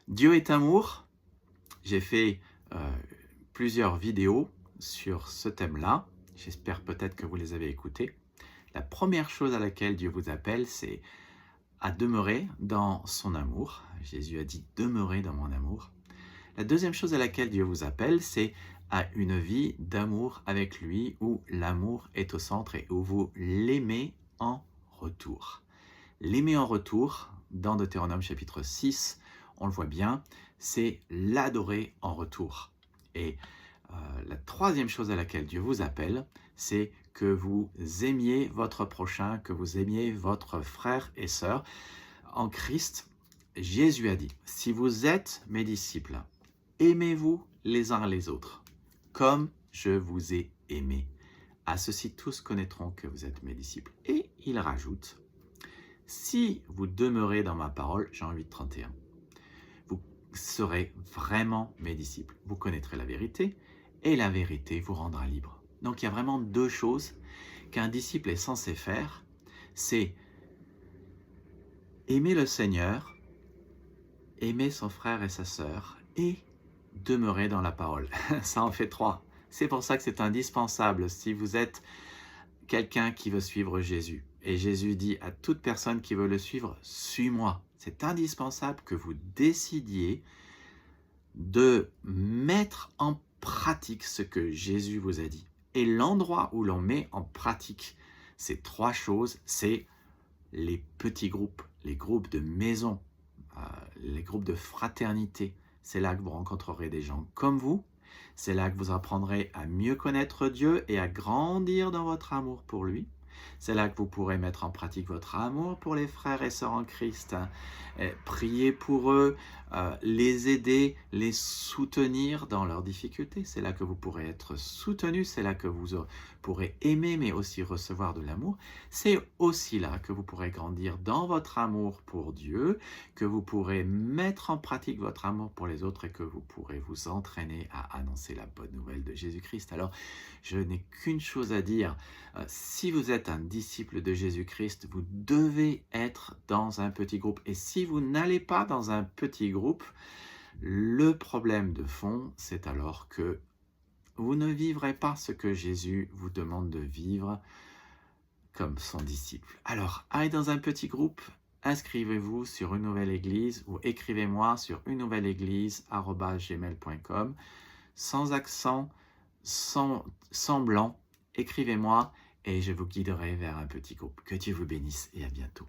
Dieu est amour. J'ai fait plusieurs vidéos sur ce thème-là. J'espère peut-être que vous les avez écoutées. La première chose à laquelle Dieu vous appelle, c'est à demeurer dans son amour. Jésus a dit « Demeurez dans mon amour ». La deuxième chose à laquelle Dieu vous appelle, c'est à une vie d'amour avec lui où l'amour est au centre et où vous l'aimez en retour. L'aimer en retour, dans Deutéronome chapitre 6, on le voit bien, c'est l'adorer en retour. Et la troisième chose à laquelle Dieu vous appelle, c'est que vous aimiez votre prochain, que vous aimiez votre frère et sœur. En Christ, Jésus a dit, si vous êtes mes disciples, aimez-vous les uns les autres, comme je vous ai aimé. À ceci, tous connaîtront que vous êtes mes disciples. Et il rajoute, si vous demeurez dans ma parole, Jean 8, 31, vous serez vraiment mes disciples. Vous connaîtrez la vérité et la vérité vous rendra libre. Donc il y a vraiment deux choses qu'un disciple est censé faire. C'est aimer le Seigneur, aimer son frère et sa sœur et demeurer dans la parole. Ça en fait trois. C'est pour ça que c'est indispensable si vous êtes quelqu'un qui veut suivre Jésus. Et Jésus dit à toute personne qui veut le suivre, suis-moi. C'est indispensable que vous décidiez de mettre en pratique ce que Jésus vous a dit. Et l'endroit où l'on met en pratique ces trois choses, c'est les petits groupes, les groupes de maison, les groupes de fraternité. C'est là que vous rencontrerez des gens comme vous. C'est là que vous apprendrez à mieux connaître Dieu et à grandir dans votre amour pour lui. C'est là que vous pourrez mettre en pratique votre amour pour les frères et sœurs en Christ. Prier pour eux, les aider, les soutenir dans leurs difficultés. C'est là que vous pourrez être soutenus. C'est là que vous pourrez aimer mais aussi recevoir de l'amour. C'est aussi là que vous pourrez grandir dans votre amour pour Dieu, que vous pourrez mettre en pratique votre amour pour les autres et que vous pourrez vous entraîner à annoncer la bonne nouvelle de Jésus-Christ. Alors, je n'ai qu'une chose à dire. Si vous êtes un disciple de Jésus-Christ, vous devez être dans un petit groupe. Et si vous n'allez pas dans un petit groupe, le problème de fond, c'est alors que vous ne vivrez pas ce que Jésus vous demande de vivre comme son disciple. Alors, allez dans un petit groupe, inscrivez-vous sur Une Nouvelle Église ou écrivez-moi sur unenouvelleleglise@gmail.com sans accent, sans blanc. Écrivez-moi et je vous guiderai vers un petit groupe. Que Dieu vous bénisse et à bientôt.